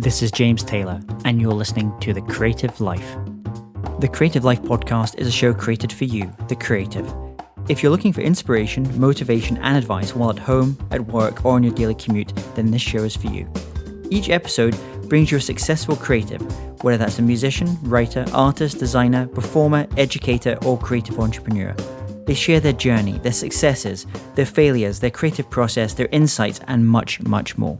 This is James Taylor, and you're listening to The Creative Life. The Creative Life podcast is a show created for you, the creative. If you're looking for inspiration, motivation, and advice while at home, at work, or on your daily commute, then this show is for you. Each episode brings you a successful creative, whether that's a musician, writer, artist, designer, performer, educator, or creative entrepreneur. They share their journey, their successes, their failures, their creative process, their insights, and much, much more.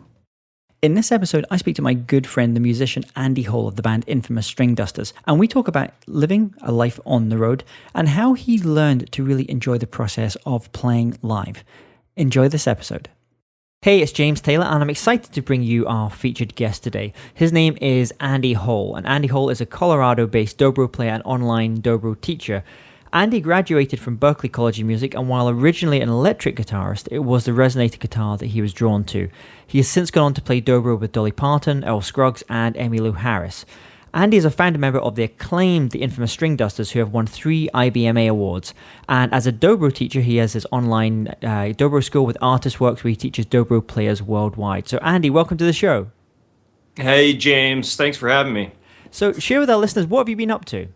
In this episode, I speak to my good friend, the musician Andy Hall of the band infamous Stringdusters, and we talk about living a life on the road and how he learned to really enjoy the process of playing live. Enjoy this episode. Hey, it's James Taylor, and I'm excited to bring you our featured guest today. His name is Andy Hall, and Andy Hall is a Colorado-based Dobro player and online Dobro teacher. Andy graduated from Berklee College of Music, and while originally an electric guitarist, it was the resonator guitar that he was drawn to. He has since gone on to play Dobro with Dolly Parton, Earl Scruggs, and Emmylou Harris. Andy is a founder member of the acclaimed, the infamous Stringdusters, who have won 3 IBMA awards. And as a Dobro teacher, he has his online Dobro school with Artist Works, where he teaches Dobro players worldwide. So Andy, welcome to the show. Hey James, thanks for having me. So share with our listeners, what have you been up to?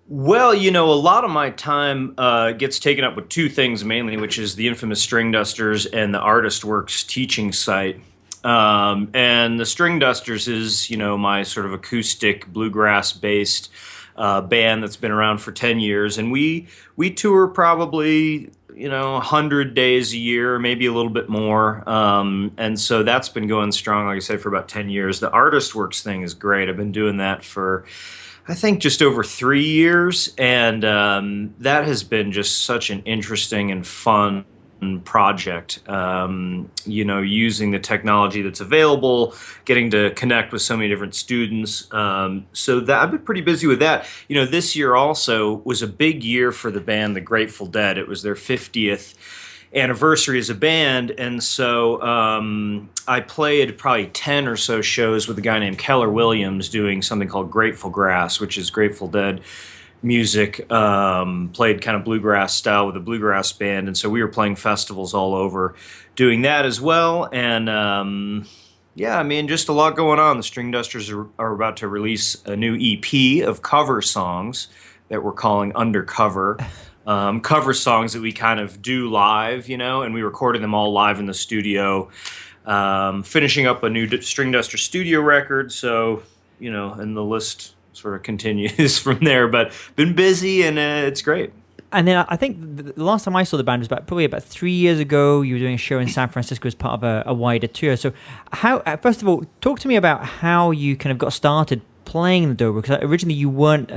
Well, a lot of my time gets taken up with 2 things mainly, which is the infamous Stringdusters and the Artist Works teaching site. And the Stringdusters is, my sort of acoustic bluegrass-based band that's been around for 10 years. And we tour probably, 100 days a year, maybe a little bit more. And so that's been going strong, like I said, for about 10 years. The Artist Works thing is great. I've been doing that for, I think, just over 3 years, and that has been just such an interesting and fun project. Using the technology that's available, getting to connect with so many different students. So that I've been pretty busy with that. This year also was a big year for the band, the Grateful Dead. It was their 50th anniversary as a band, and so I played probably 10 or so shows with a guy named Keller Williams doing something called Grateful Grass, which is Grateful Dead music, played kind of bluegrass style with a bluegrass band, and so we were playing festivals all over doing that as well. And just a lot going on. The Stringdusters are about to release a new EP of cover songs that we're calling Undercover. Cover songs that we kind of do live, and we recorded them all live in the studio, finishing up a new Stringduster studio record, so, and the list sort of continues from there, but been busy, and it's great. And then I think the last time I saw the band was probably about 3 years ago. You were doing a show in San Francisco as part of a wider tour. So how, first of all, talk to me about how you kind of got started playing the Dobro, because originally you weren't,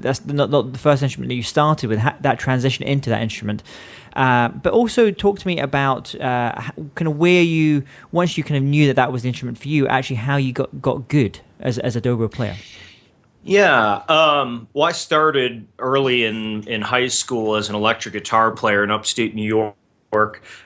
that's not the first instrument that you started with, that transition into that instrument. But also talk to me about kind of where you, once you kind of knew that was the instrument for you, actually how you got good as a Dobro player. Yeah, well, I started early in high school as an electric guitar player in upstate New York.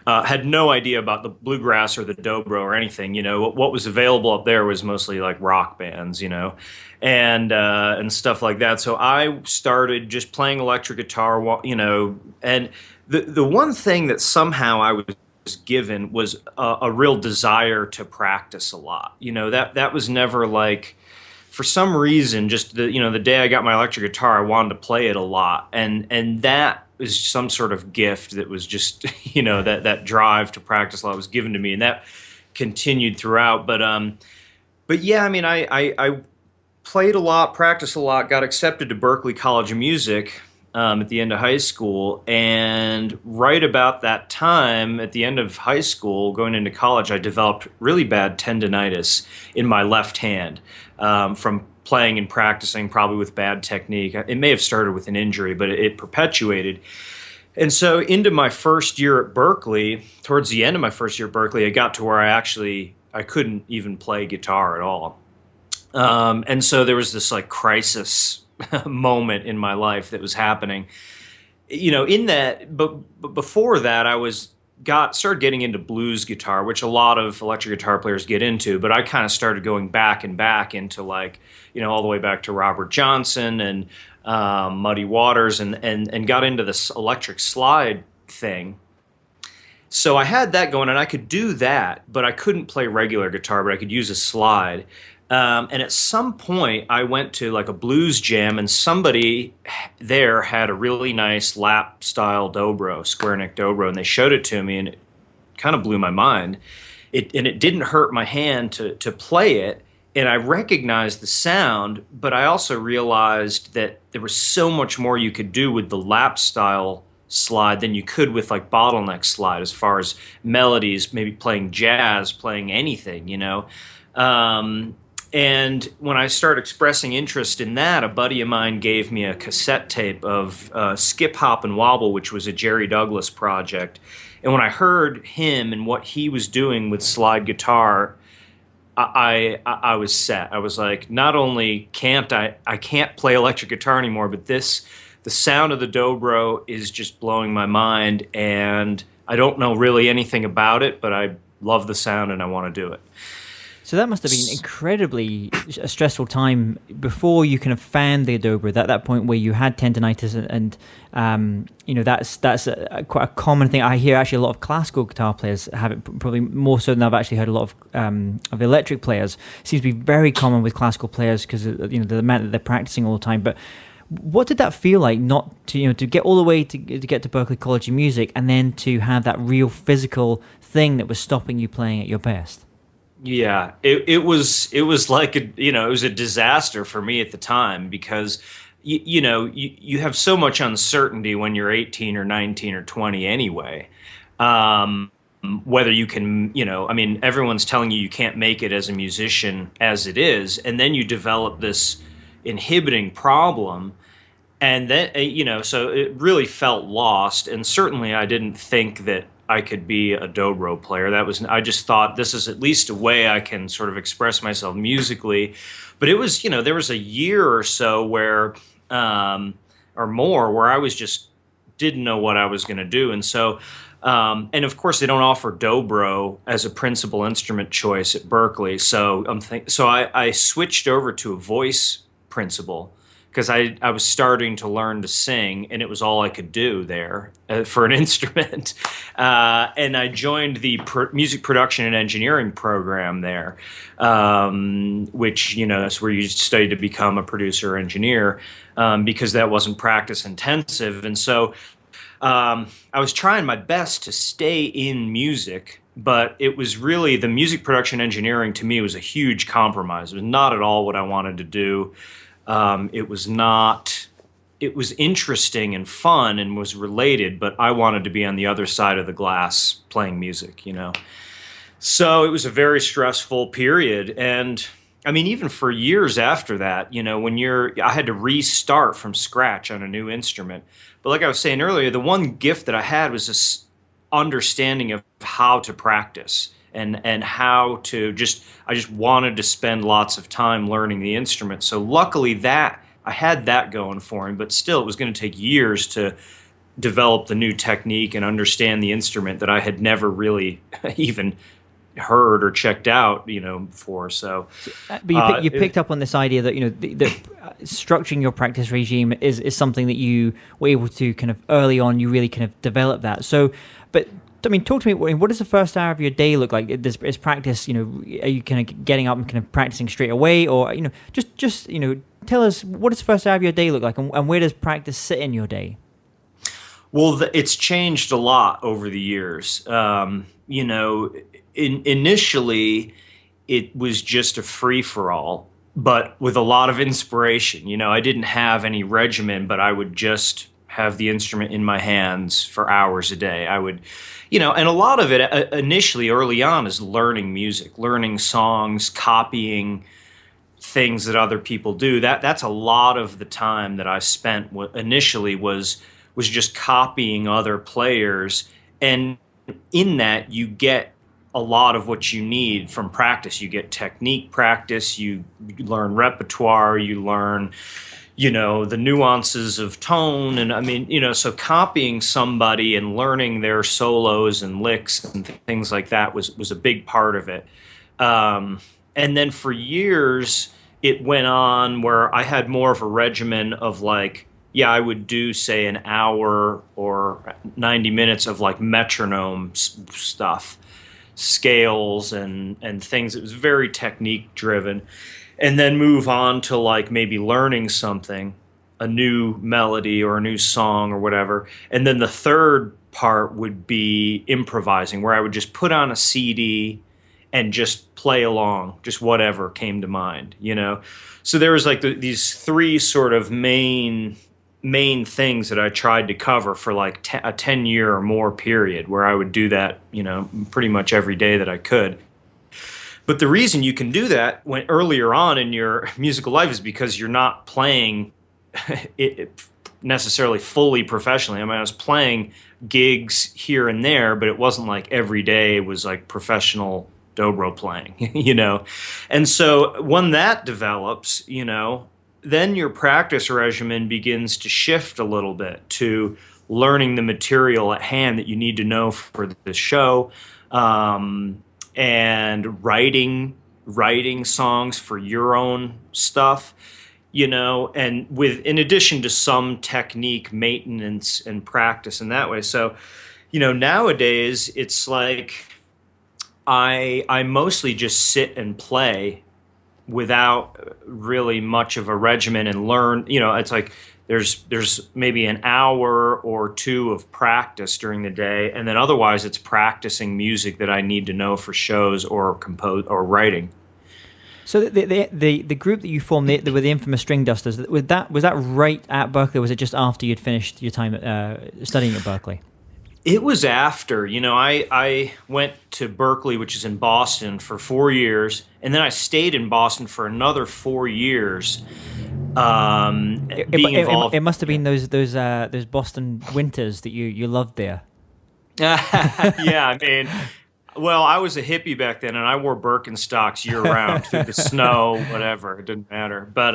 Had no idea about the bluegrass or the dobro or anything. What was available up there was mostly like rock bands, and stuff like that. So I started just playing electric guitar, and the one thing that somehow I was given was a real desire to practice a lot. That was never like, for some reason, just the day I got my electric guitar, I wanted to play it a lot, and that is some sort of gift that was just, that drive to practice a lot was given to me, and that continued throughout. But yeah, I played a lot, practiced a lot, got accepted to Berklee College of Music at the end of high school, and right about that time, at the end of high school, going into college, I developed really bad tendinitis in my left hand from playing and practicing, probably with bad technique. It may have started with an injury, but it perpetuated. And so into my first year at Berklee, towards the end of my first year at Berklee, I got to where I couldn't even play guitar at all. And so there was this like crisis moment in my life that was happening. In that, but before that, I started getting into blues guitar, which a lot of electric guitar players get into, but I kind of started going back into like, all the way back to Robert Johnson and Muddy Waters, and got into this electric slide thing. So I had that going, and I could do that, but I couldn't play regular guitar, but I could use a slide. And at some point, I went to like a blues jam, and somebody there had a really nice lap style dobro, square neck dobro, and they showed it to me, and it kind of blew my mind. It didn't hurt my hand to play it, and I recognized the sound, but I also realized that there was so much more you could do with the lap style slide than you could with like bottleneck slide, as far as melodies, maybe playing jazz, playing anything, you know. And when I started expressing interest in that, a buddy of mine gave me a cassette tape of Skip Hop and Wobble, which was a Jerry Douglas project. And when I heard him and what he was doing with slide guitar, I was set. I was like, not only can't I can't play electric guitar anymore, but the sound of the dobro is just blowing my mind, and I don't know really anything about it, but I love the sound and I want to do it. So that must have been incredibly a stressful time before you kind of found the dobro. That point where you had tendonitis, and you know, that's quite a common thing. I hear actually a lot of classical guitar players have it, probably more so than I've actually heard a lot of electric players. It seems to be very common with classical players because, you know, the amount that they're practicing all the time. But what did that feel like, not to, you know, to get all the way to get to Berklee College of Music, and then to have that real physical thing that was stopping you playing at your best? Yeah, it was like it was a disaster for me at the time, because you have so much uncertainty when you're 18 or 19 or 20 anyway. Whether you can, I mean, everyone's telling you can't make it as a musician as it is, and then you develop this inhibiting problem, and then so it really felt lost. And certainly I didn't think that I could be a dobro player. I just thought this is at least a way I can sort of express myself musically. But it was, there was a year or so where, or more, where I was just didn't know what I was going to do. And so, and of course they don't offer dobro as a principal instrument choice at Berklee. So I switched over to a voice principal, because I was starting to learn to sing, and it was all I could do there for an instrument. And I joined the music production and engineering program there, which, is where you study to become a producer or engineer, because that wasn't practice intensive. And so I was trying my best to stay in music, but it was really the music production engineering to me was a huge compromise. It was not at all what I wanted to do. It was interesting and fun and was related, but I wanted to be on the other side of the glass playing music, So it was a very stressful period. And I mean, even for years after that, I had to restart from scratch on a new instrument. But like I was saying earlier, the one gift that I had was this understanding of how to practice. And how to I just wanted to spend lots of time learning the instrument. So luckily that I had that going for me, but still it was going to take years to develop the new technique and understand the instrument that I had never really even heard or checked out, before. So, but you picked up on this idea that the structuring your practice regime is something that you were able to kind of early on. You really kind of develop that. So, but I mean, talk to me. What does the first hour of your day look like? Is practice? Are you kind of getting up and kind of practicing straight away, or just tell us, what does the first hour of your day look like, and where does practice sit in your day? Well, it's changed a lot over the years. Initially, it was just a free for all, but with a lot of inspiration. I didn't have any regimen, but I would just have the instrument in my hands for hours a day. I would, and a lot of it initially early on is learning music, learning songs, copying things that other people do. That's a lot of the time that I spent initially was just copying other players. And in that you get a lot of what you need from practice. You get technique practice, you learn repertoire, you learn the nuances of tone. And I mean, so copying somebody and learning their solos and licks and things like that was a big part of it. And then for years, it went on where I had more of a regimen of like yeah, I would do, say, an hour or 90 minutes of like metronome stuff, scales and things. It was very technique driven. And then move on to like maybe learning something, a new melody or a new song or whatever. And then the third part would be improvising, where I would just put on a CD and just play along, just whatever came to mind, you know? So there was like these three sort of main things that I tried to cover for like a 10-year or more period, where I would do that, you know, pretty much every day that I could. But the reason you can do that when earlier on in your musical life is because you're not playing it necessarily fully professionally. I mean, I was playing gigs here and there, but it wasn't like every day it was like professional dobro playing, you know? And so when that develops, you know, then your practice regimen begins to shift a little bit to learning the material at hand that you need to know for the show, and writing songs for your own stuff, you know, and with in addition to some technique maintenance and practice in that way. So, you know, nowadays it's like I mostly just sit and play without really much of a regimen and learn. You know, it's like there's maybe an hour or two of practice during the day, and then otherwise it's practicing music that I need to know for shows or compose or writing. So the group that you formed, with the infamous Stringdusters, was that right at Berkeley, or was it just after you'd finished your time studying at Berkeley? It was after, you know, I went to Berkeley, which is in Boston, for 4 years, and then I stayed in Boston for another 4 years. Being involved. It must have been those Boston winters that you loved there. Yeah, I mean, well, I was a hippie back then, and I wore Birkenstocks year round through the snow, whatever. It didn't matter. But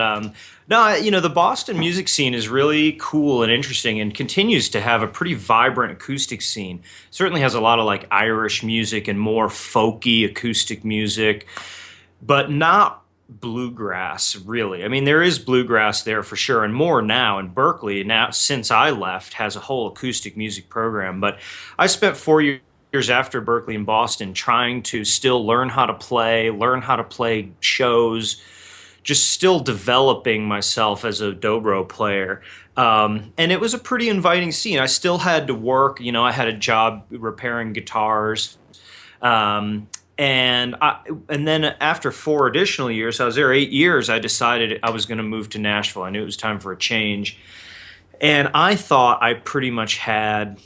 no, you know, the Boston music scene is really cool and interesting, and continues to have a pretty vibrant acoustic scene. Certainly has a lot of like Irish music and more folky acoustic music, but not bluegrass, really. I mean, there is bluegrass there for sure, and more now. In Berkeley now, since I left, has a whole acoustic music program. But I spent 4 years after Berkeley and Boston trying to still learn how to play shows, just still developing myself as a dobro player. And it was a pretty inviting scene. I still had to work. You know, I had a job repairing guitars. And then after 4 additional years, I was there 8 years, I decided I was going to move to Nashville. I knew it was time for a change. And I thought I pretty much had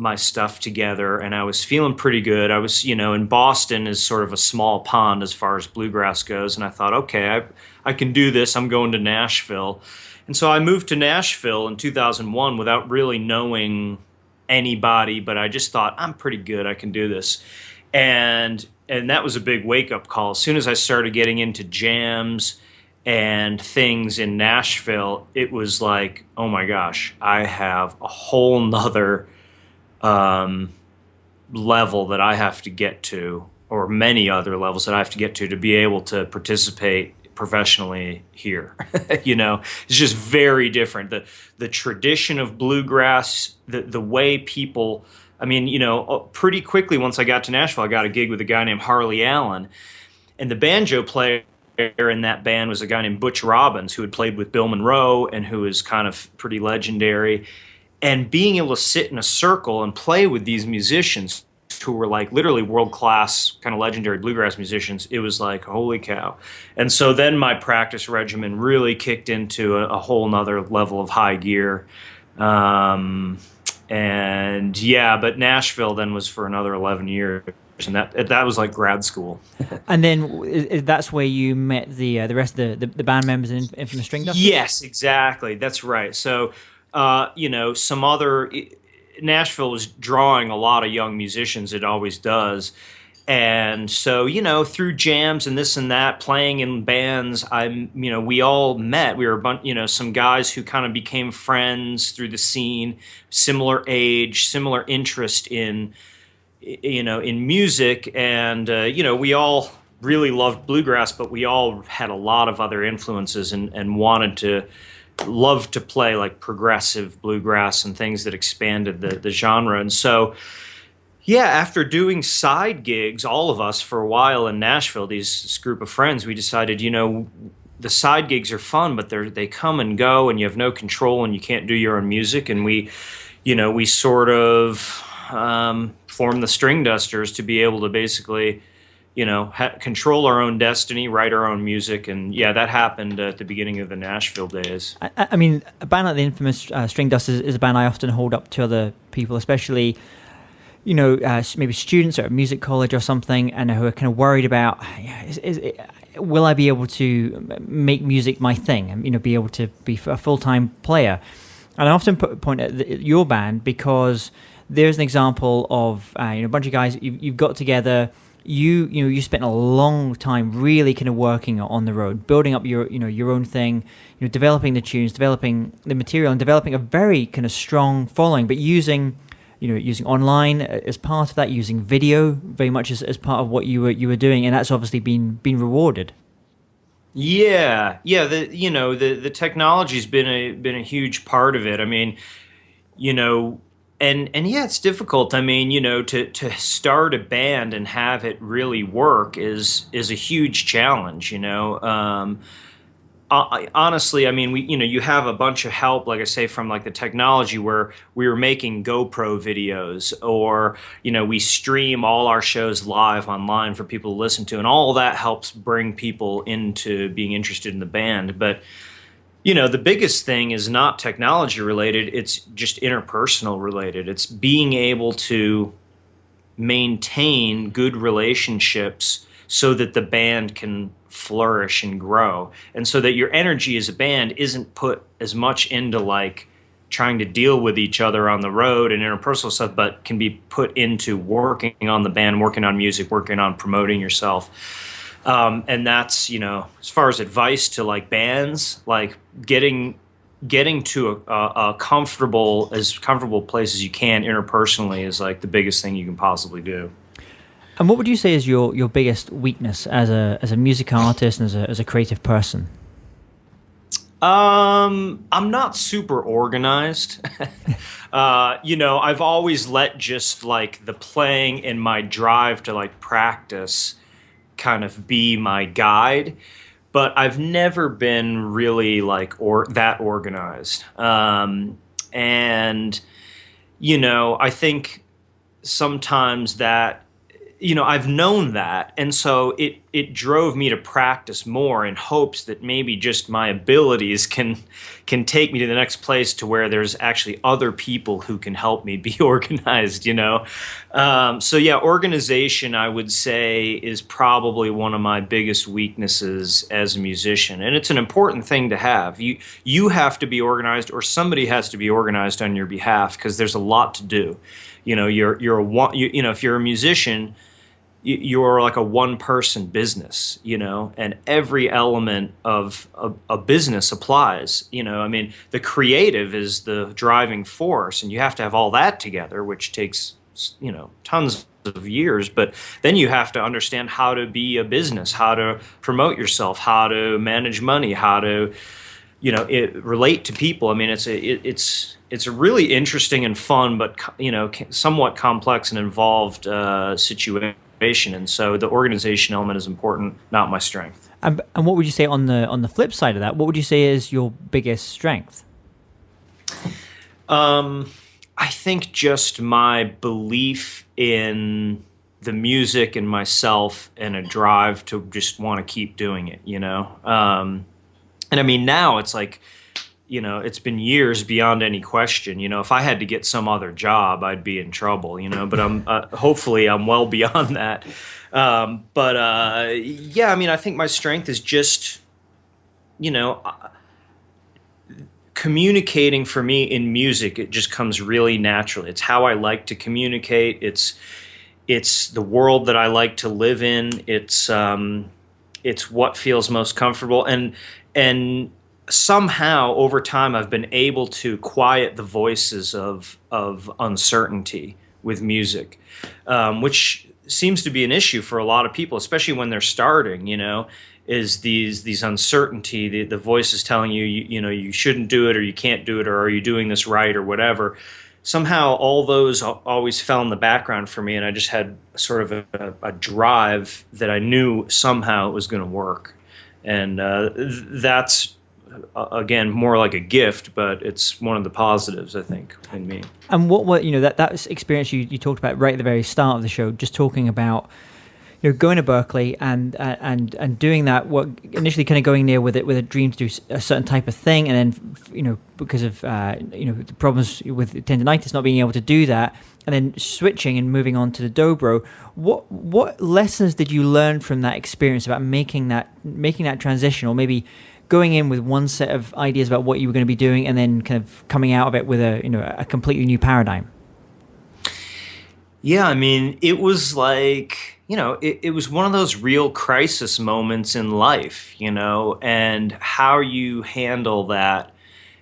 my stuff together, and I was feeling pretty good. I was, you know, in Boston is sort of a small pond as far as bluegrass goes, and I thought, okay, I can do this. I'm going to Nashville. And so I moved to Nashville in 2001 without really knowing anybody, but I just thought, I'm pretty good. I can do this. And that was a big wake-up call. As soon as I started getting into jams and things in Nashville, it was like, oh my gosh, I have a whole nother level that I have to get to, or many other levels that I have to get to be able to participate professionally here. You know, it's just very different. The tradition of bluegrass, the way people, I mean, you know, pretty quickly once I got to Nashville, I got a gig with a guy named Harley Allen, and the banjo player in that band was a guy named Butch Robbins, who had played with Bill Monroe and who is kind of pretty legendary. And being able to sit in a circle and play with these musicians who were like literally world-class kind of legendary bluegrass musicians, it was like, holy cow. And so then my practice regimen really kicked into a whole nother level of high gear. And yeah, but Nashville then was for another 11 years. And that was like grad school. And then that's where you met the rest of the band members in Infamous Stringdusters? Yes, exactly. That's right. So, you know, Nashville was drawing a lot of young musicians. It always does. And so, you know, through jams and this and that, playing in bands, you know, we all met. We were, you know, some guys who kind of became friends through the scene, similar age, similar interest in, you know, in music. And, you know, we all really loved bluegrass, but we all had a lot of other influences and wanted to loved to play like progressive bluegrass and things that expanded the genre. And so, yeah, after doing side gigs, all of us for a while in Nashville, this group of friends, we decided, the side gigs are fun, but they come and go, and you have no control, and you can't do your own music. And we sort of formed the Stringdusters to be able to basically, control our own destiny, write our own music, and yeah, that happened at the beginning of the Nashville days. I mean, a band like the infamous Stringdusters is a band I often hold up to other people, especially maybe students at a music college or something, and who are kind of worried about, will I be able to make music my thing, and be able to be a full-time player? And I often point at your band because there's an example of a bunch of guys you've got together. You spent a long time really kind of working on the road, building up your own thing, developing the tunes, developing the material, and developing a very kind of strong following, but using online as part of that, using video very much as part of what you were doing, and that's obviously been rewarded. Yeah. The technology's been a huge part of it. I mean, and yeah, it's difficult. I mean, to start a band and have it really work is a huge challenge. Honestly, I mean, you have a bunch of help, like I say, from like the technology where we were making GoPro videos, or, we stream all our shows live online for people to listen to, and all that helps bring people into being interested in the band. But, the biggest thing is not technology related. It's just interpersonal related. It's being able to maintain good relationships so that the band can flourish and grow, and so that your energy as a band isn't put as much into like trying to deal with each other on the road and interpersonal stuff, but can be put into working on the band, working on music, working on promoting yourself. And that's, as far as advice to like bands, like getting to a comfortable place as you can interpersonally is like the biggest thing you can possibly do. And what would you say is your biggest weakness as a music artist and as a creative person? I'm not super organized. I've always let just like the playing and my drive to like practice kind of be my guide, but I've never been really like that organized. And I think sometimes that I've known that, and so it drove me to practice more in hopes that maybe just my abilities can take me to the next place, to where there's actually other people who can help me be organized. So yeah, organization, I would say, is probably one of my biggest weaknesses as a musician, and it's an important thing to have. You have to be organized, or somebody has to be organized on your behalf, because there's a lot to do. If you're a musician, you're like a one-person business, and every element of a business applies. I mean, the creative is the driving force, and you have to have all that together, which takes, tons of years. But then you have to understand how to be a business, how to promote yourself, how to manage money, how to, relate to people. I mean, it's a really interesting and fun, but somewhat complex and involved situation. And so the organization element is important, not my strength. And what would you say on the flip side of that? What would you say is your biggest strength? I think just my belief in the music and myself, and a drive to just want to keep doing it. And I mean, now it's like, it's been years beyond any question. If I had to get some other job, I'd be in trouble, but hopefully I'm well beyond that. Yeah, I mean, I think my strength is just, communicating for me in music. It just comes really naturally. It's how I like to communicate. It's the world that I like to live in. It's what feels most comfortable. And somehow over time I've been able to quiet the voices of uncertainty with music, which seems to be an issue for a lot of people, especially when they're starting. is these uncertainty, the voices telling you, you know, you shouldn't do it, or you can't do it, or are you doing this right, or whatever. Somehow all those always fell in the background for me, and I just had sort of a drive that I knew somehow it was going to work. And that's, again, more like a gift, but it's one of the positives, I think, in me. And what you know, that experience you talked about right at the very start of the show, just talking about, you know, going to Berkeley and doing that, what initially kind of going there with a dream to do a certain type of thing, and then, you know, because of you know, the problems with tendonitis, not being able to do that, and then switching and moving on to the Dobro. What lessons did you learn from that experience about making that transition, or maybe going in with one set of ideas about what you were going to be doing, and then kind of coming out of it with a completely new paradigm? Yeah, I mean, it was like, you know, it was one of those real crisis moments in life, you know, and how you handle that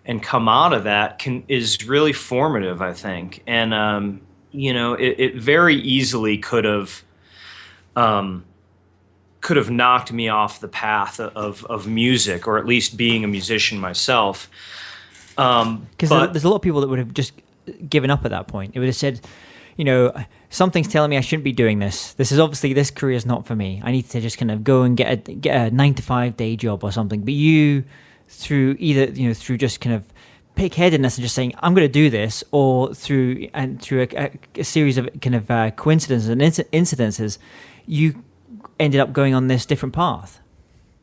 and come out of that is really formative, I think. And, you know, it very easily could have knocked me off the path of music, or at least being a musician myself. Because there's a lot of people that would have just given up at that point. It would have said, you know, something's telling me I shouldn't be doing this. This career is not for me. I need to just kind of go and get a 9-to-5 day job or something. But you, through just kind of pig-headedness and just saying, I'm going to do this, or through a series of kind of coincidences and incidences, you ended up going on this different path.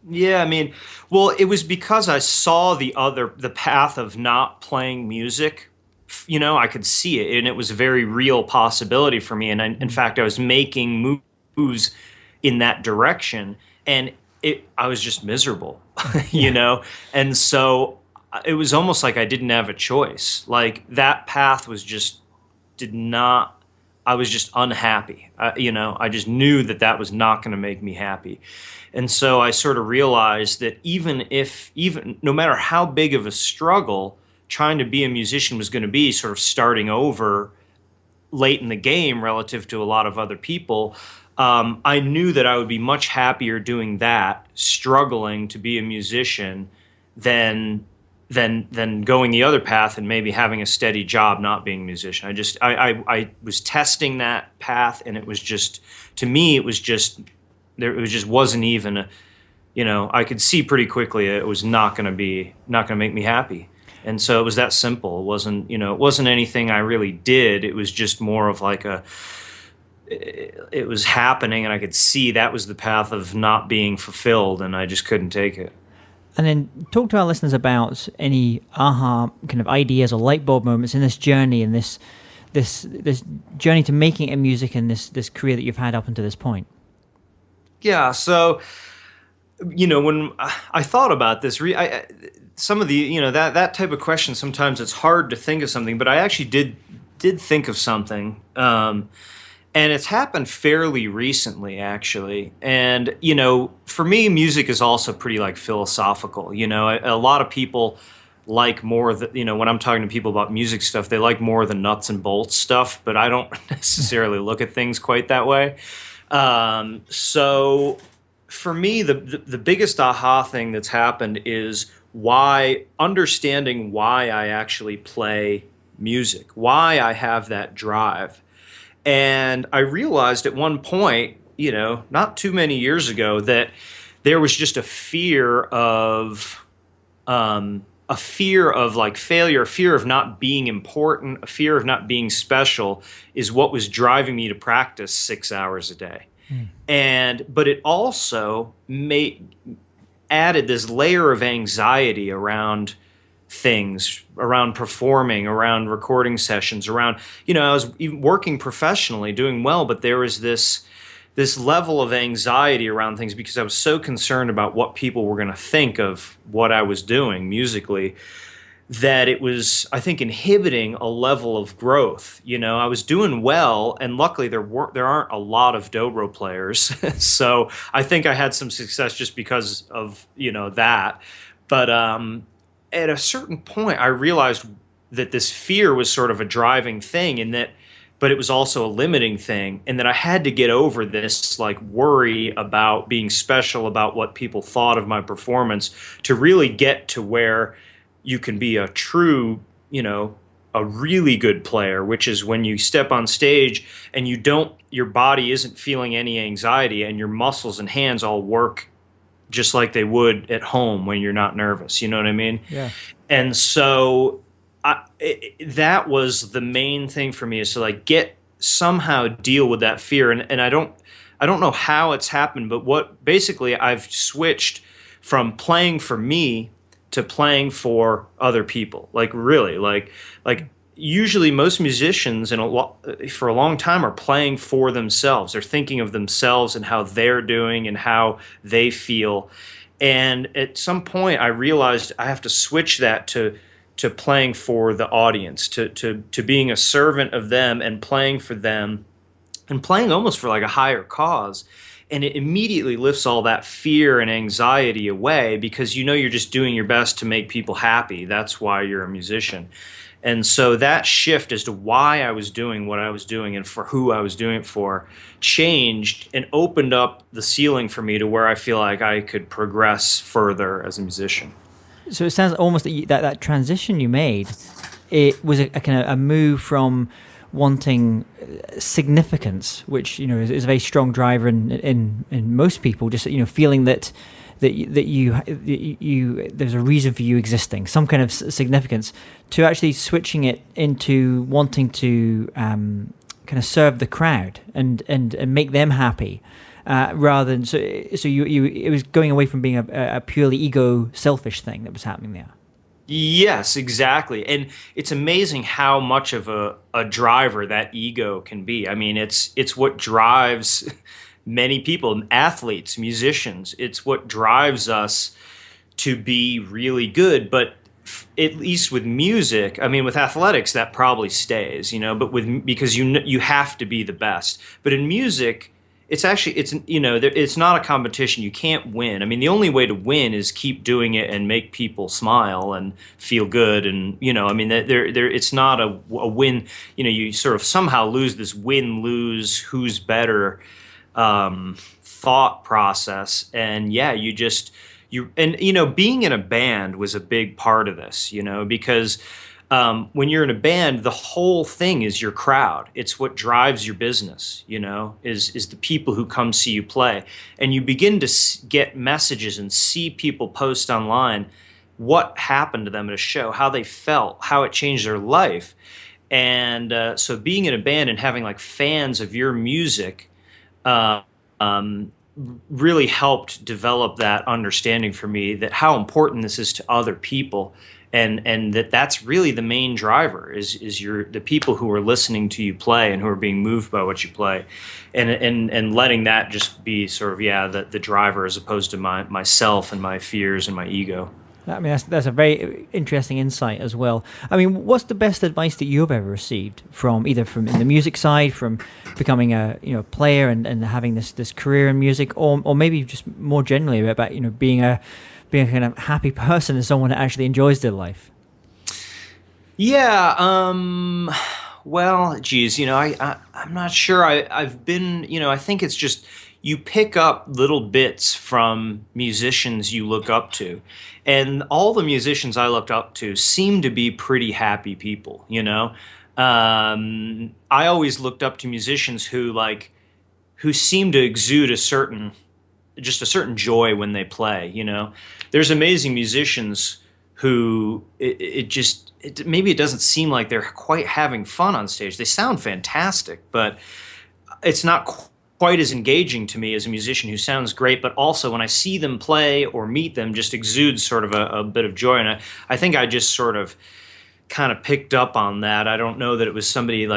Yeah, I mean, well, it was because I saw the path of not playing music. You know, I could see it, and it was a very real possibility for me. And in fact, I was making moves in that direction, and I was just miserable, you know? And so it was almost like I didn't have a choice. Like, that path was just, I was just unhappy. You know, I just knew that was not going to make me happy. And so I sort of realized that even no matter how big of a struggle trying to be a musician was going to be, sort of starting over late in the game relative to a lot of other people, I knew that I would be much happier doing that, struggling to be a musician, than going the other path and maybe having a steady job not being a musician. I was testing that path, and it was just, to me, it just wasn't even you know, I could see pretty quickly it was not going to make me happy. And so it was that simple. It wasn't, you know, it wasn't anything I really did. It was just more of like it was happening, and I could see that was the path of not being fulfilled, and I just couldn't take it. And then talk to our listeners about any aha kind of ideas or light bulb moments in this journey, and this journey to making it music, and this career that you've had up until this point. Yeah. So, you know, when I thought about this, some of the, you know, that type of question, sometimes it's hard to think of something, but I actually did think of something. And it's happened fairly recently, actually. And, you know, for me, music is also pretty, like, philosophical. You know, a lot of people like more you know, when I'm talking to people about music stuff, they like more of the nuts and bolts stuff, but I don't necessarily look at things quite that way. So for me, the biggest aha thing that's happened is understanding why I actually play music, why I have that drive. And I realized at one point, you know, not too many years ago, that there was just a fear of like failure, a fear of not being important, a fear of not being special is what was driving me to practice 6 hours a day. But it also added this layer of anxiety around things, around performing, around recording sessions, around, you know, I was even working professionally, doing well, but there was this level of anxiety around things because I was so concerned about what people were going to think of what I was doing musically, that it was, I think, inhibiting a level of growth. You know, I was doing well, and luckily there aren't a lot of Dobro players, so I think I had some success just because of, you know, that. But at a certain point, I realized that this fear was sort of a driving thing, and that, but it was also a limiting thing, and that I had to get over this like worry about being special, about what people thought of my performance, to really get to where you can be a true, a really good player, which is when you step on stage and your body isn't feeling any anxiety, and your muscles and hands all work just like they would at home when you're not nervous. You know what I mean? Yeah. And so that was the main thing for me, is to like somehow deal with that fear. And I don't know how it's happened, but what basically I've switched from playing for me to playing for other people. Like really, like usually most musicians for a long time are playing for themselves. They're thinking of themselves and how they're doing and how they feel. And at some point I realized I have to switch that to playing for the audience, to being a servant of them and playing for them, and playing almost for like a higher cause. And it immediately lifts all that fear and anxiety away, because you're just doing your best to make people happy. That's why you're a musician. And so that shift as to why I was doing what I was doing and for who I was doing it for changed and opened up the ceiling for me to where I feel like I could progress further as a musician. So it sounds almost that transition you made, it was a kind of a move from wanting significance, which is a very strong driver in most people, just feeling that you there's a reason for you existing, some kind of significance, to actually switching it into wanting to kind of serve the crowd and make them happy, rather than so you it was going away from being a purely ego selfish thing that was happening there. Yes, exactly. And it's amazing how much of a driver that ego can be. I mean, it's what drives many people, athletes, musicians. It's what drives us to be really good. But at least with music, I mean, with athletics, that probably stays, but because you have to be the best. But in music, it's not a competition. You can't win. I mean, the only way to win is keep doing it and make people smile and feel good. And it's not a win. You sort of somehow lose this win-lose, who's better thought process. And yeah, being in a band was a big part of this. Because when you're in a band, the whole thing is your crowd. It's what drives your business, is the people who come see you play. And you begin to get messages and see people post online what happened to them at a show, how they felt, how it changed their life. And so being in a band and having like fans of your music really helped develop that understanding for me, that how important this is to other people. And that's really the main driver is the people who are listening to you play and who are being moved by what you play, and letting that just be sort of the driver, as opposed to myself and my fears and my ego. I mean, that's a very interesting insight as well. I mean, what's the best advice that you've ever received from in the music side, from becoming a player and having this career in music, or maybe just more generally about being a kind of happy person and someone that actually enjoys their life? Yeah. Well, geez, I'm not sure. I've been, I think it's just you pick up little bits from musicians you look up to. And all the musicians I looked up to seem to be pretty happy people, I always looked up to musicians who seem to exude a certain joy when they play, There's amazing musicians who maybe it doesn't seem like they're quite having fun on stage. They sound fantastic, but it's not quite as engaging to me as a musician who sounds great, but also when I see them play or meet them, just exudes sort of a bit of joy. And I think I just sort of kind of picked up on that. I don't know that it was somebody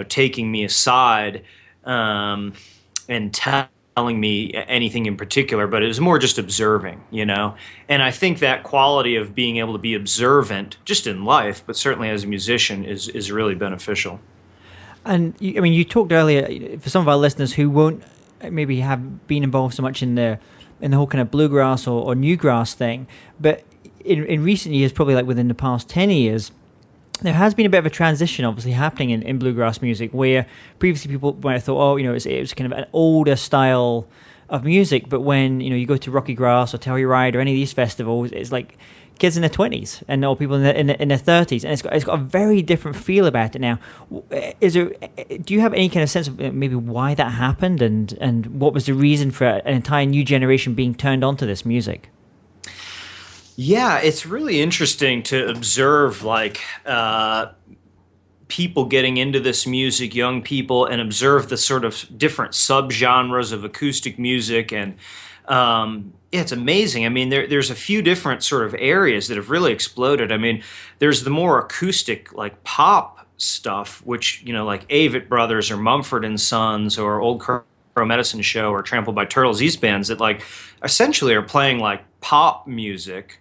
taking me aside and telling me anything in particular, but it was more just observing, And I think that quality of being able to be observant just in life, but certainly as a musician, is really beneficial. And you talked earlier, for some of our listeners who won't maybe have been involved so much in the whole kind of bluegrass or newgrass thing, but in recent years, probably like within the past 10 years, there has been a bit of a transition, obviously, happening in bluegrass music, where previously people might have thought, oh, it was kind of an older style of music, but when you go to Rocky Grass or Telluride or any of these festivals, it's like kids in their 20s and or people in their 30s, and it's got a very different feel about it now. Do you have any kind of sense of maybe why that happened, and what was the reason for an entire new generation being turned on to this music? Yeah, it's really interesting to observe people getting into this music, young people, and observe the sort of different subgenres of acoustic music. And yeah, it's amazing. I mean, there's a few different sort of areas that have really exploded. I mean, there's the more acoustic, like pop stuff, which, like Avett Brothers or Mumford and Sons or Old Crow Medicine Show or Trampled by Turtles, these bands that like essentially are playing like pop music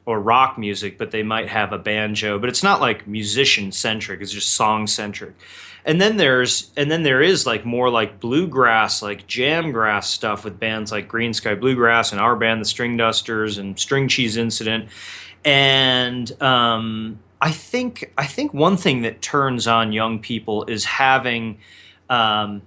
or rock music, but they might have a banjo, but it's not like musician centric, it's just song centric. And then there is like more like bluegrass, like jamgrass stuff with bands like Green Sky Bluegrass and our band, the Stringdusters, and String Cheese Incident. And I think one thing that turns on young people is having a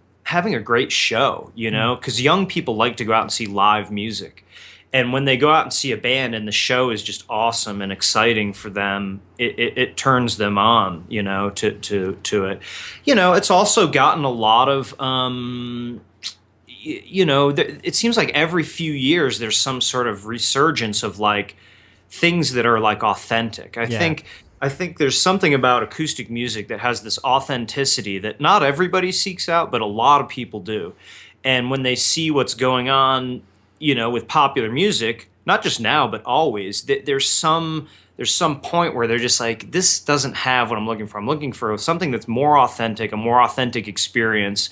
great show, because young people like to go out and see live music. And when they go out and see a band and the show is just awesome and exciting for them, it turns them on, to it. It's also gotten a lot of, it seems like every few years there's some sort of resurgence of like things that are like authentic. I think there's something about acoustic music that has this authenticity that not everybody seeks out, but a lot of people do. And when they see what's going on, with popular music, not just now, but always, there's some point where they're just like, this doesn't have what I'm looking for. I'm looking for something that's more authentic, a more authentic experience.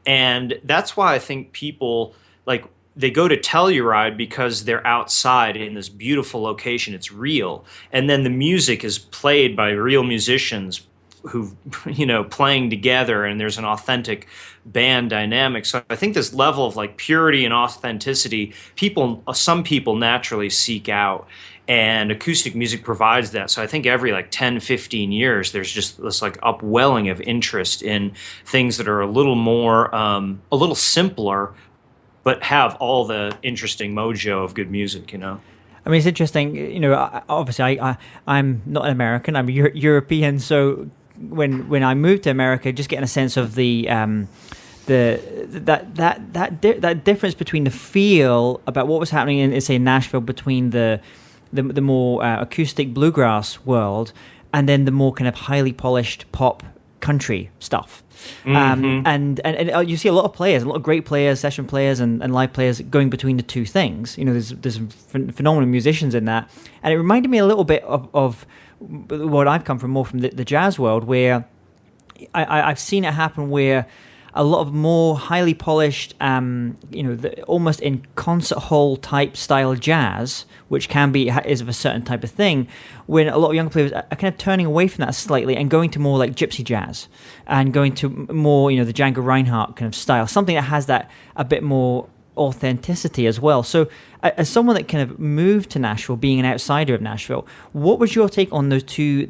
And that's why I think people, like, they go to Telluride because they're outside in this beautiful location. It's real. And then the music is played by real musicians who, playing together, and there's an authentic band dynamic. So I think this level of like purity and authenticity, some people naturally seek out, and acoustic music provides that. So I think every like 10, 15 years, there's just this like upwelling of interest in things that are a little more, a little simpler, but have all the interesting mojo of good music, I mean, it's interesting, obviously I'm not an American, I'm European, so when I moved to America, just getting a sense of that difference between the feel about what was happening in, say, Nashville, between the more acoustic bluegrass world and then the more kind of highly polished pop country stuff. Mm-hmm. And you see a lot of great players, session players and live players going between the two things. There's phenomenal musicians in that. And it reminded me a little bit of what I've come from, more from the jazz world, where I've seen it happen where a lot of more highly polished, almost in concert hall type style jazz, which is of a certain type of thing, when a lot of young players are kind of turning away from that slightly and going to more like gypsy jazz and going to more, the Django Reinhardt kind of style, something that has that a bit more authenticity as well. So as someone that kind of moved to Nashville, being an outsider of Nashville, what was your take on those two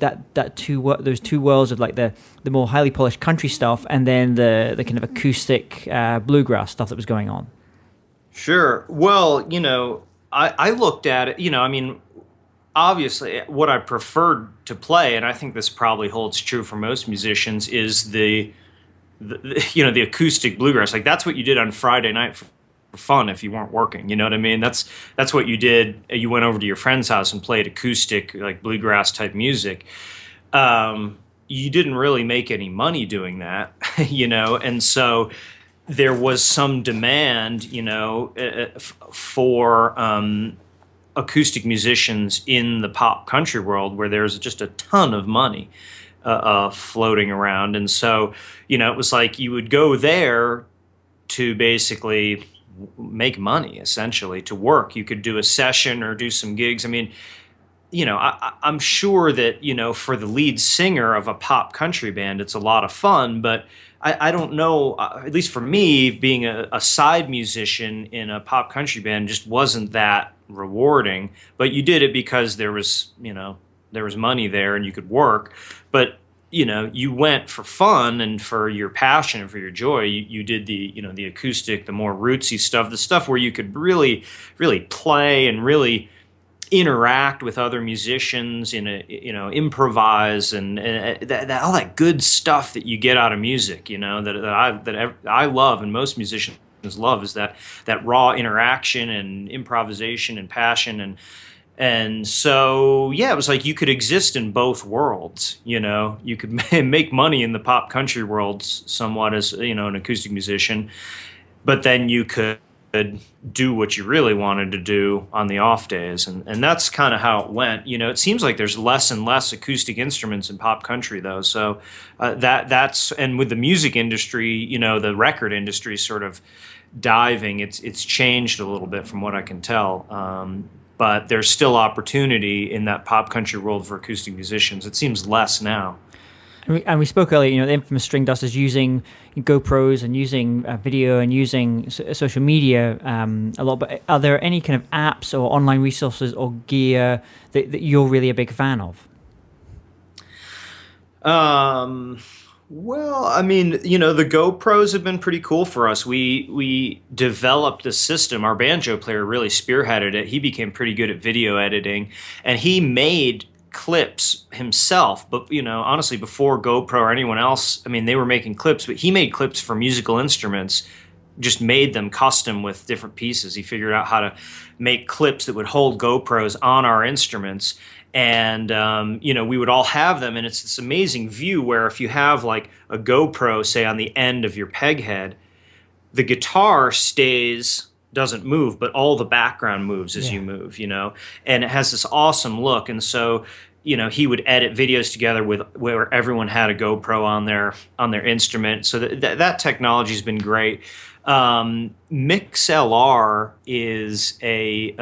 worlds of like the more highly polished country stuff and then the kind of acoustic bluegrass stuff that was going on? Sure. Well, I looked at it, I mean, obviously what I preferred to play, and I think this probably holds true for most musicians, is the acoustic bluegrass. Like that's what you did on Friday night for fun if you weren't working, you know what I mean? That's what you did. You went over to your friend's house and played acoustic, like bluegrass type music. You didn't really make any money doing that, and so there was some demand, for acoustic musicians in the pop country world, where there's just a ton of money floating around. And so, it was like you would go there to basically make money, essentially, to work. You could do a session or do some gigs. I mean, I'm sure that, for the lead singer of a pop country band, it's a lot of fun, but I don't know, at least for me, being a side musician in a pop country band just wasn't that rewarding. But you did it because there was there was money there and you could work. But you went for fun and for your passion and for your joy. You did the acoustic, the more rootsy stuff, the stuff where you could really, really play and really interact with other musicians, improvise and that all that good stuff that you get out of music. That I love and most musicians love is that raw interaction and improvisation and passion and so, yeah, it was like you could exist in both worlds, You could make money in the pop country world somewhat as, an acoustic musician, but then you could do what you really wanted to do on the off days. And that's kind of how it went. It seems like there's less and less acoustic instruments in pop country, though. So and with the music industry, the record industry sort of diving, it's changed a little bit from what I can tell. But there's still opportunity in that pop country world for acoustic musicians. It seems less now. And we spoke earlier, the infamous Stringdusters using GoPros and using video and using social media a lot. But are there any kind of apps or online resources or gear that you're really a big fan of? Well, I mean, the GoPros have been pretty cool for us. We developed a system. Our banjo player really spearheaded it. He became pretty good at video editing, and he made clips himself. But, honestly, before GoPro or anyone else, I mean, they were making clips, but he made clips for musical instruments, just made them custom with different pieces. He figured out how to make clips that would hold GoPros on our instruments. And, we would all have them. And it's this amazing view where if you have like a GoPro, say on the end of your peg head, the guitar doesn't move, but all the background moves as you move, and it has this awesome look. And so, he would edit videos together where everyone had a GoPro on their instrument. So that technology has been great. Mixlr is I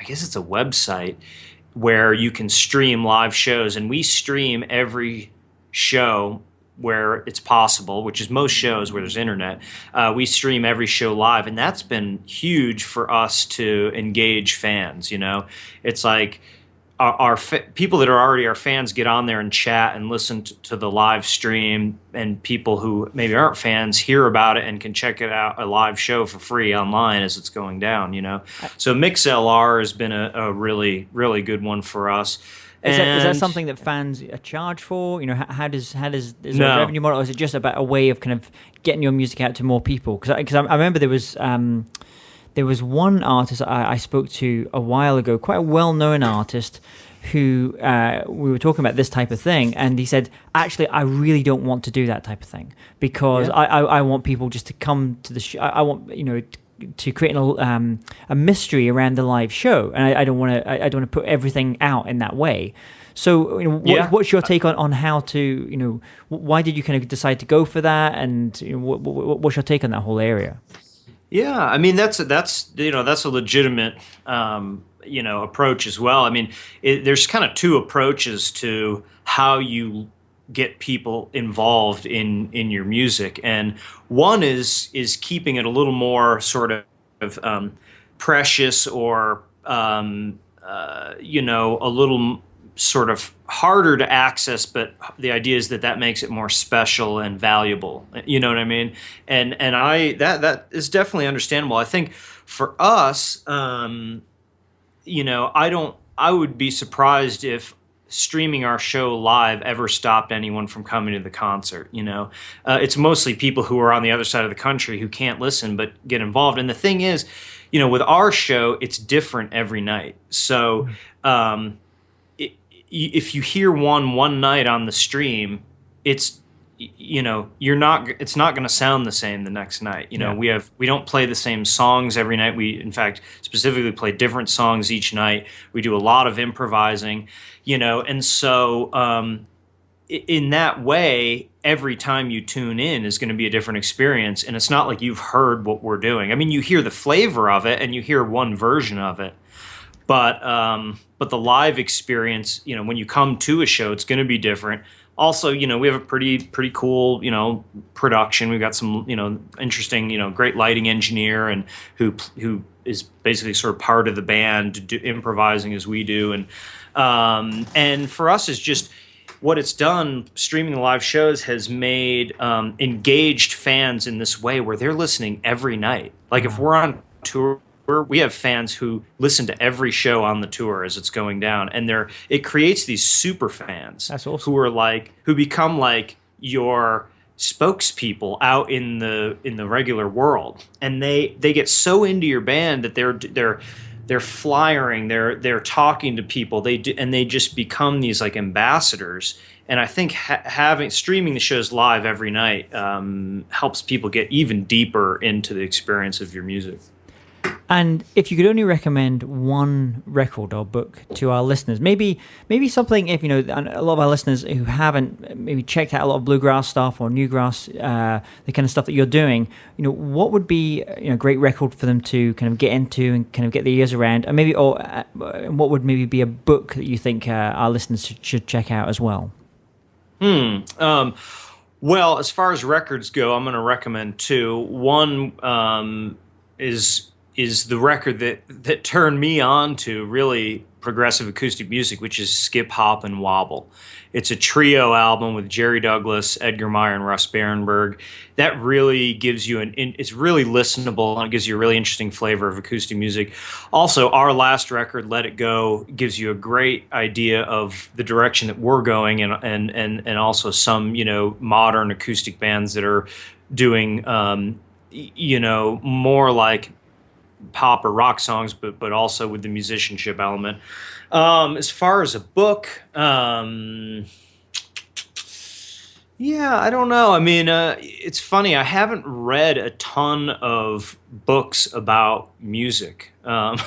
guess it's a website where you can stream live shows, and we stream every show where it's possible, which is most shows where there's internet. We stream every show live, and that's been huge for us to engage fans. It's like our people that are already our fans get on there and chat and listen to the live stream, and people who maybe aren't fans hear about it and can check it out, a live show for free online as it's going down. So Mixlr has been a really, really good one for us. Is that something that fans charge for? Is there a revenue model, or is it just about a way of kind of getting your music out to more people? Because I remember there was one artist I spoke to a while ago, quite a well-known artist, who we were talking about this type of thing, and he said, actually, I really don't want to do that type of thing because I want people just to come to the show. I want to create a mystery around the live show, and I don't want to put everything out in that way. So, what's your take on how to, why did you kind of decide to go for that, and what's your take on that whole area? Yeah, I mean that's a legitimate approach as well. I mean, there's kind of two approaches to how you get people involved in your music, and one is keeping it a little more sort of precious or a little sort of harder to access, but the idea is that makes it more special and valuable. You know what I mean? And that is definitely understandable. I think for us, I would be surprised if streaming our show live ever stopped anyone from coming to the concert. It's mostly people who are on the other side of the country who can't listen but get involved. And the thing is, with our show, it's different every night. So if you hear one night on the stream, it's it's not going to sound the same the next night. We don't play the same songs every night. We in fact specifically play different songs each night. We do a lot of improvising, and so in that way, every time you tune in is going to be a different experience, and it's not like you've heard what we're doing. I mean, you hear the flavor of it and you hear one version of it. But the live experience, when you come to a show, it's going to be different. also, we have a pretty cool, production. We've got some, interesting, great lighting engineer and who is basically sort of part of the band, improvising as we do, and for us is just what it's done. Streaming the live shows has made engaged fans in this way where they're listening every night. Like if we're on tour, we have fans who listen to every show on the tour as it's going down, and it creates these super fans. That's awesome. who become like your spokespeople out in the regular world, and they get so into your band that they're flyering, they're talking to people, and they just become these like ambassadors. And I think streaming the shows live every night helps people get even deeper into the experience of your music. And if you could only recommend one record or book to our listeners, maybe something, if a lot of our listeners who haven't maybe checked out a lot of bluegrass stuff or newgrass, the kind of stuff that you're doing, what would be a great record for them to kind of get into and kind of get their ears around, and what would maybe be a book that you think our listeners should check out as well? Well, as far as records go, I'm going to recommend two. One is the record that turned me on to really progressive acoustic music, which is Skip, Hop, and Wobble. It's a trio album with Jerry Douglas, Edgar, Meyer, and Russ Barenberg. That really gives you it's really listenable, and it gives you a really interesting flavor of acoustic music. Also, our last record, Let It Go, gives you a great idea of the direction that we're going, and also some, modern acoustic bands that are doing, more like pop or rock songs, but also with the musicianship element. As far as a book, I don't know. I mean, it's funny. I haven't read a ton of books about music.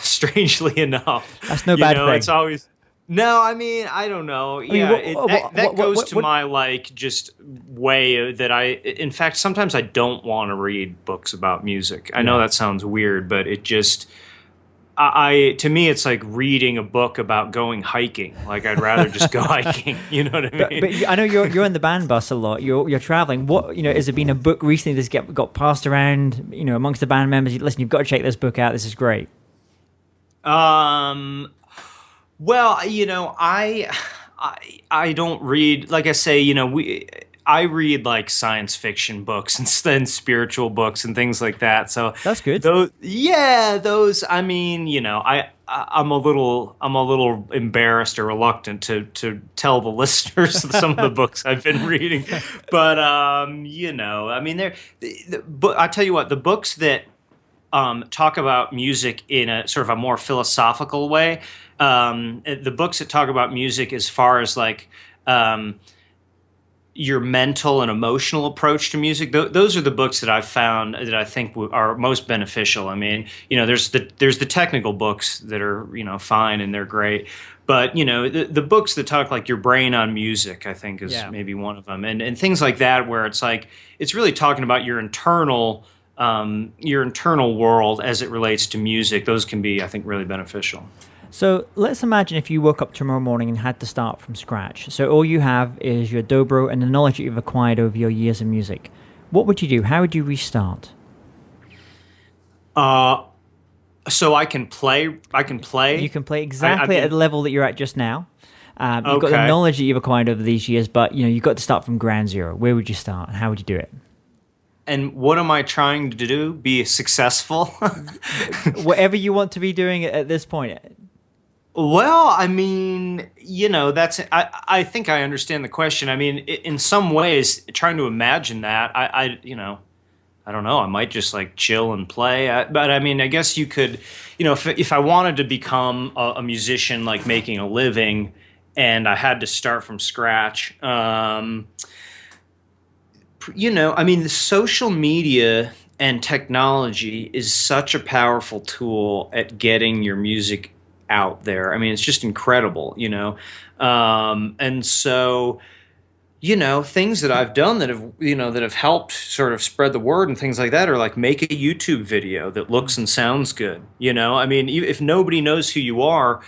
Strangely enough, that's no bad thing. It's always. No, I mean, I don't know. That goes to my just way that in fact, sometimes I don't want to read books about music. I know that sounds weird, but it just, to me, it's like reading a book about going hiking. Like I'd rather just go hiking. You know what I mean? But I know you're in the band bus a lot. You're traveling. What has it been a book recently that's got passed around? Amongst the band members. Listen, you've got to check this book out. This is great. Well, I don't read, like I say, I read like science fiction books and spiritual books and things like that. So that's good. Those. I mean, I'm a little embarrassed or reluctant to tell the listeners some of the books I've been reading, but I mean, I tell you what, the books that talk about music in a sort of a more philosophical way. The books that talk about music as far as like your mental and emotional approach to music, those are the books that I've found that I think are most beneficial. I mean, there's the technical books that are fine and they're great, but the books that talk like your brain on music, I think is maybe one of them, and things like that, where it's like it's really talking about your internal world as it relates to music. Those can be, I think, really beneficial. So let's imagine if you woke up tomorrow morning and had to start from scratch. So all you have is your Dobro and the knowledge that you've acquired over your years of music. What would you do? How would you restart? So I can play. You can play exactly at the level that you're at just now. You've got the knowledge that you've acquired over these years, but you've got to start from ground zero. Where would you start, and how would you do it? And what am I trying to do? Be successful? Whatever you want to be doing at this point. Well, I mean, that's. I think I understand the question. I mean, in some ways, trying to imagine that, I don't know. I might just like chill and play. But I mean, I guess you could, if I wanted to become a musician, like making a living, and I had to start from scratch. I mean, the social media and technology is such a powerful tool at getting your music out there. I mean, it's just incredible, and so, things that I've done that have helped sort of spread the word and things like that are like make a YouTube video that looks and sounds good. I mean, if nobody knows who you are,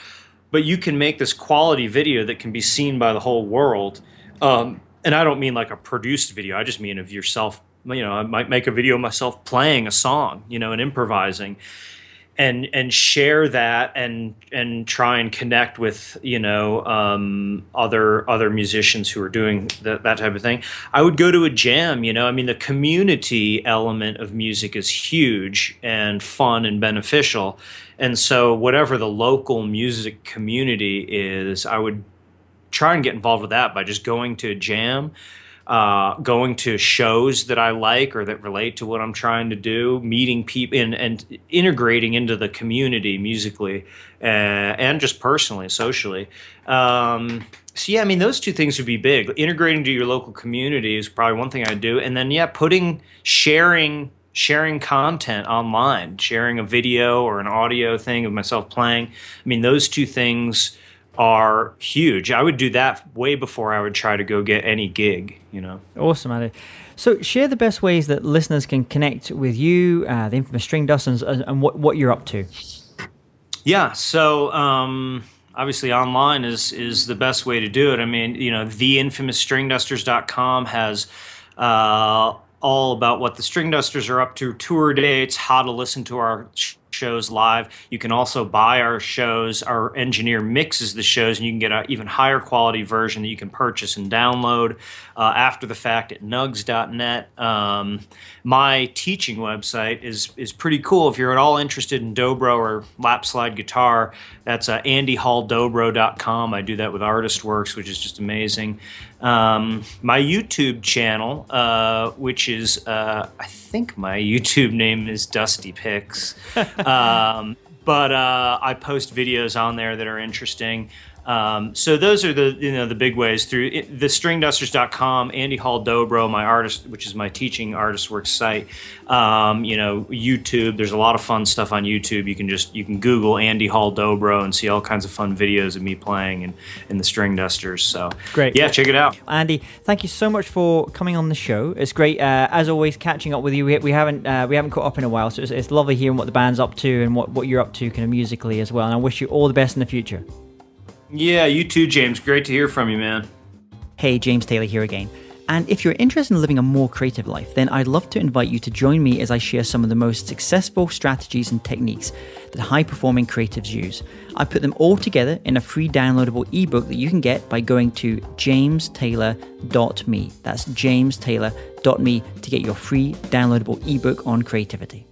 but you can make this quality video that can be seen by the whole world. and I don't mean like a produced video. I just mean of yourself. I might make a video of myself playing a song, and improvising, and share that and try and connect with other musicians who are doing that type of thing. I would go to a jam. The community element of music is huge and fun and beneficial, and so whatever the local music community is, I would try and get involved with that by just going to a jam, going to shows that I like or that relate to what I'm trying to do, meeting people and integrating into the community musically and just personally, socially. Those two things would be big. Integrating to your local community is probably one thing I'd do. And then, sharing content online, sharing a video or an audio thing of myself playing. Those two things are huge. I would do that way before I would try to go get any gig, Awesome, Andy. So share the best ways that listeners can connect with you, the infamous Stringdusters, and what you're up to. Yeah, so obviously online is the best way to do it. theinfamousstringdusters.com has all about what the Stringdusters are up to, tour dates, how to listen to our shows live. You can also buy our shows. Our engineer mixes the shows, and you can get an even higher quality version that you can purchase and download after the fact at nugs.net. My teaching website is pretty cool. If you're at all interested in Dobro or lap slide guitar, that's andyhalldobro.com. I do that with ArtistWorks, which is just amazing. My YouTube channel, which is, I think my YouTube name is Dusty Picks, but I post videos on there that are interesting. So those are the big ways through the stringdusters.com, Andy Hall Dobro, my artist, which is my teaching ArtistWorks site. YouTube, there's a lot of fun stuff on YouTube. You can Google Andy Hall Dobro and see all kinds of fun videos of me playing in the Stringdusters. So great. Yeah, check it out. Andy, thank you so much for coming on the show. It's great, as always, catching up with you. We haven't caught up in a while, so it's lovely hearing what the band's up to and what you're up to kind of musically as well. And I wish you all the best in the future. Yeah, you too, James. Great to hear from you, man. Hey, James Taylor here again. And if you're interested in living a more creative life, then I'd love to invite you to join me as I share some of the most successful strategies and techniques that high-performing creatives use. I put them all together in a free downloadable ebook that you can get by going to jamestaylor.me. That's jamestaylor.me to get your free downloadable ebook on creativity.